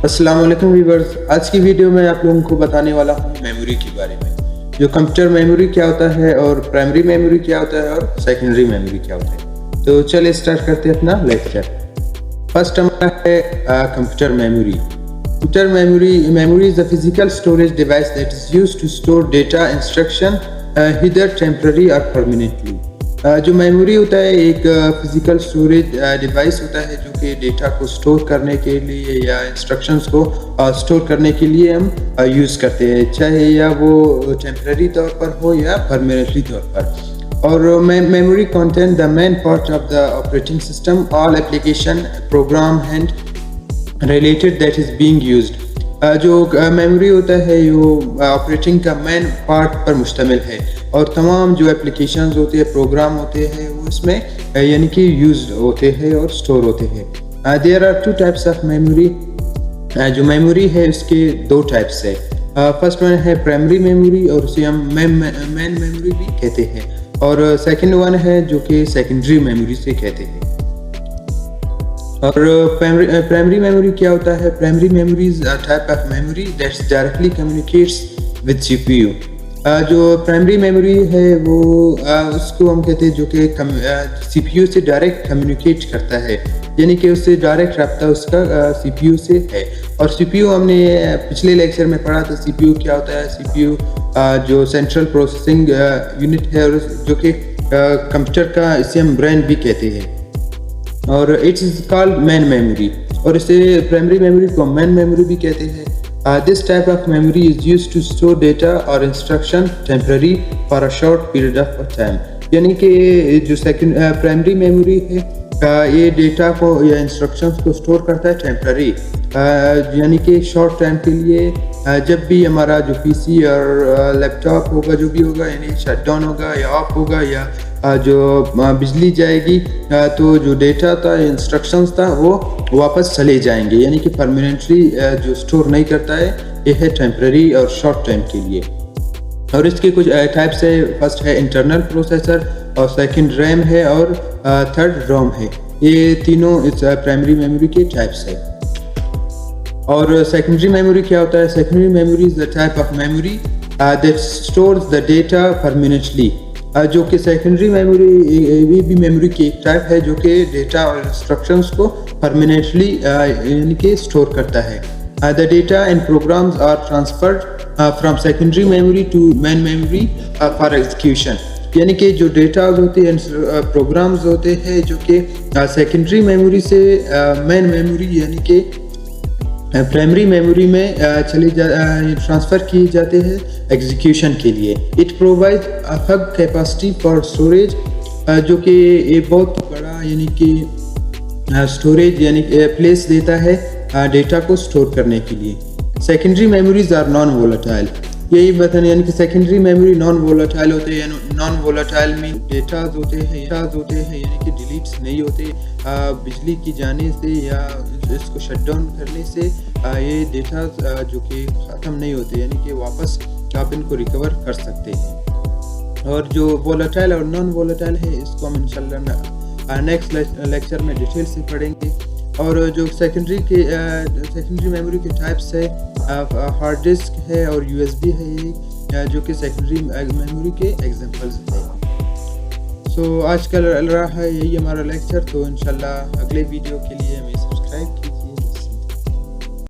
السلام علیکم ویورز، آج کی ویڈیو میں آپ لوگوں کو بتانے والا ہوں میموری کے بارے میں، جو کمپیوٹر میموری کیا ہوتا ہے اور پرائمری میموری کیا ہوتا ہے اور سیکنڈری میموری کیا ہوتا ہے۔ تو چلے اسٹارٹ کرتے ہیں اپنا لیکچر۔ فرسٹ ہمارا ہے computer memory. Computer memory is a physical storage device that is used to store data, instruction, either temporary or permanently۔ جو میموری ہوتا ہے ایک فزیکل اسٹوریج ڈیوائس ہوتا ہے جو کہ ڈیٹا کو اسٹور کرنے کے لیے یا انسٹرکشنز کو اسٹور کرنے کے لیے ہم یوز کرتے ہیں، چاہے یا وہ ٹیمپرری طور پر ہو یا پرماننٹلی طور پر۔ اور memory contain the main part of the operating system, all application program and related that is being used. جو میموری ہوتا ہے وہ آپریٹنگ کا مین پارٹ پر مشتمل ہے اور تمام جو اپلیکیشنز ہوتے ہیں، پروگرام ہوتے ہیں، وہ اس میں یعنی کہ یوزڈ ہوتے ہیں اور اسٹور ہوتے ہیں۔ There are two types of memory. جو میموری ہے اس کے دو ٹائپس ہے۔ فرسٹ ون ہے پرائمری میموری اور اسے ہم مین میموری بھی کہتے ہیں، اور سیکنڈ ون ہے جو کہ سیکنڈری میموری سے کہتے ہیں۔ اور پرائمری میموری کیا ہوتا ہے؟ Primary memory is a type of memory that directly communicates with CPU۔ جو پرائمری میموری ہے وہ اس کو ہم کہتے ہیں جو کہ سی پی یو سے ڈائریکٹ کمیونیکیٹ کرتا ہے، یعنی کہ اس سے ڈائریکٹ رابطہ اس کا سی پی یو سے ہے۔ اور سی پی یو ہم نے پچھلے لیکچر میں پڑھا تھا، سی پی یو کیا ہوتا ہے۔ سی پی یو جو سینٹرل پروسیسنگ یونٹ ہے، اور جو کہ کمپیوٹر کا اسے ہم برین بھی کہتے ہیں، اور it is called main memory, اور اسے پرائمری میموری کو مین میموری بھی کہتے ہیں۔ This type of memory is used to store data or instruction temporary for a short period of time۔ یعنی کہ جو پرائمری میموری ہے یہ ڈیٹا کو یا انسٹرکشنز کو اسٹور کرتا ہے ٹیمپرری، یعنی کہ شارٹ ٹائم کے لیے۔ جب بھی ہمارا جو پی سی اور لیپ ٹاپ ہوگا، جو بھی ہوگا، یعنی شٹ ڈاؤن ہوگا یا آف ہوگا یا جو بجلی جائے گی، تو جو ڈیٹا تھا، انسٹرکشنز تھا، وہ واپس چلے جائیں گے، یعنی کہ پرماننٹلی جو اسٹور نہیں کرتا ہے، یہ ہے ٹیمپرری اور شارٹ ٹائم کے لیے۔ اور اس کے کچھ ٹائپس ہے۔ فرسٹ ہے انٹرنل پروسیسر، اور سیکنڈ ریم ہے، اور تھرڈ روم ہے۔ یہ تینوں اس پرائمری میموری کے ٹائپس ہے۔ اور سیکنڈری میموری کیا ہوتا ہے؟ Secondary memory is a type of memory that stores the data permanently۔ جو کہ سیکنڈری میموری یہ بھی میموری کی ایک ٹائپ ہے جو کہ ڈیٹا اور انسٹرکشنز کو پرماننٹلی یعنی کہ اسٹور کرتا ہے۔ The data and programs are transferred from secondary memory to main memory for execution۔ یعنی کہ جو ڈیٹاز ہوتے ہیں، پروگرامز ہوتے ہیں جو کہ سیکنڈری میموری سے مین میموری یعنی کہ پرائمری میموری میں ٹرانسفر کیے جاتے ہیں ایگزیکیوشن کے لیے۔ It provide hug capacity for storage, جو کہ یہ بہت بڑا یعنی کہ اسٹوریج یعنی پلیس دیتا ہے ڈیٹا کو اسٹور کرنے کے لیے۔ Secondary memories are non volatile. یہی بتانا یعنی کہ سیکنڈری میموری نان وولیٹائل ہوتے ہیں۔ نان وولیٹائل میں ڈیٹاز ہوتے ہیں یعنی کہ ڈیلیٹس نہیں ہوتے، بجلی کی جانے سے یا اس کو شٹ ڈاؤن کرنے سے یہ ڈیٹاز جو کہ ختم نہیں ہوتے، یعنی کہ واپس آپ ان کو ریکور کر سکتے ہیں۔ اور جو وولیٹائل اور نان وولیٹائل ہے، اس کو ہم انشاءاللہ نیکسٹ لیکچر میں ڈیٹیل سے پڑھیں گے۔ اور جو سیکنڈری میموری کے ٹائپس ہے، ہارڈ ڈسک ہے اور یو ایس بی ہے، جو کہ سیکنڈری میموری کے ایگزامپلز ہیں۔ سو آج کل رہا ہے یہی ہمارا لیکچر، تو انشاءاللہ اگلے ویڈیو کے لیے